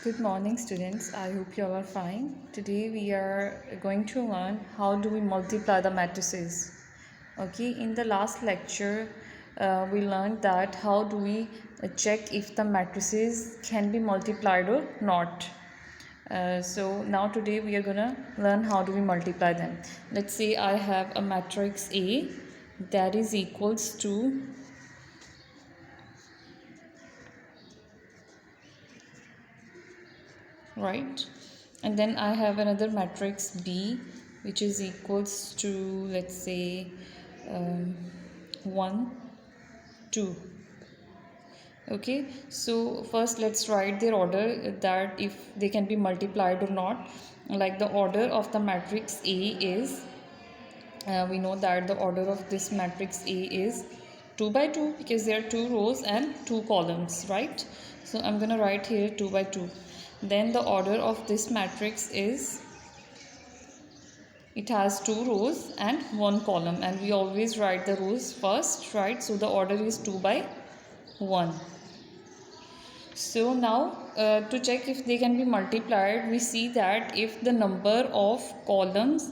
Good morning, students. I hope you all are fine. Today we are going to learn how do we multiply the matrices. Okay, in the last lecture, we learned that how do we check if the matrices can be multiplied or not. So now today we are gonna learn how do we multiply them. Let's say I have a matrix A that is equals to right, and then I have another matrix B which is equals to, let's say, 1 2. Okay, so first let's write their order, that if they can be multiplied or not. Like the order of the matrix A is, we know that the order of this matrix A is 2 by 2 because there are 2 rows and 2 columns, right? So I'm gonna write here 2 by 2. Then the order of this matrix is, it has 2 rows and 1 column, and we always write the rows first, right? So the order is 2 by 1. So now to check if they can be multiplied, we see that if the number of columns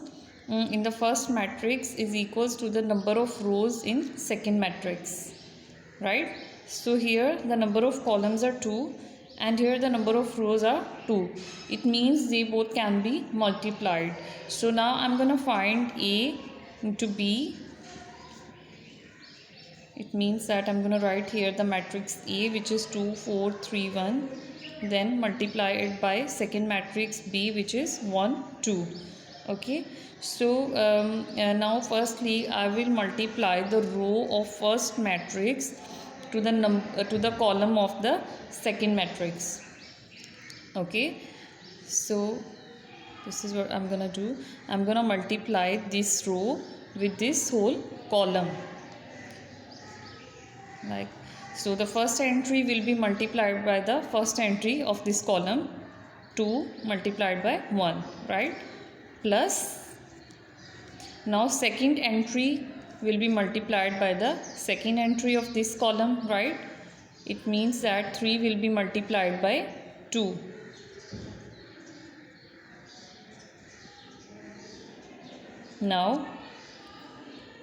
in the first matrix is equals to the number of rows in second matrix, right? So here the number of columns are 2 and here the number of rows are 2. It means they both can be multiplied. So now I'm gonna find A into B. It means that I'm going to write here the matrix A, which is 2 4 3 1, then multiply it by second matrix B, which is 1 2. Okay, so now firstly I will multiply the row of first matrix to the column of the second matrix. Okay, so this is what I'm gonna do. I'm gonna multiply this row with this whole column, like so. The first entry will be multiplied by the first entry of this column, 2 multiplied by 1, right? Plus now second entry will be multiplied by the second entry of this column, right? It means that 3 will be multiplied by 2. Now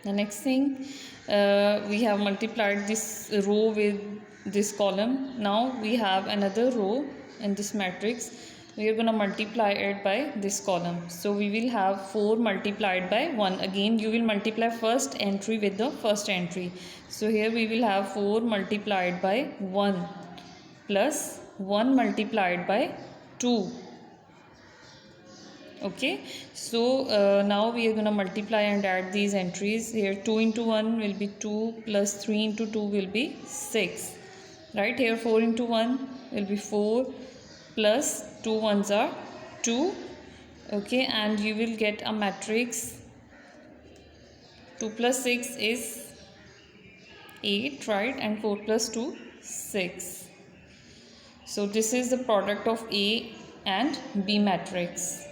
the next thing, we have multiplied this row with this column. Now we have another row in this matrix. We are going to multiply it by this column. So we will have 4 multiplied by 1. Again you will multiply first entry with the first entry. So here we will have 4 multiplied by 1 plus 1 multiplied by 2. Okay, so now we are going to multiply and add these entries. Here 2 into 1 will be 2 plus 3 into 2 will be 6, right? Here 4 into 1 will be 4 plus 2 ones are 2. Okay, and you will get a matrix. 2 plus 6 is 8, right? And 4 plus 2 6. So this is the product of A and B matrix.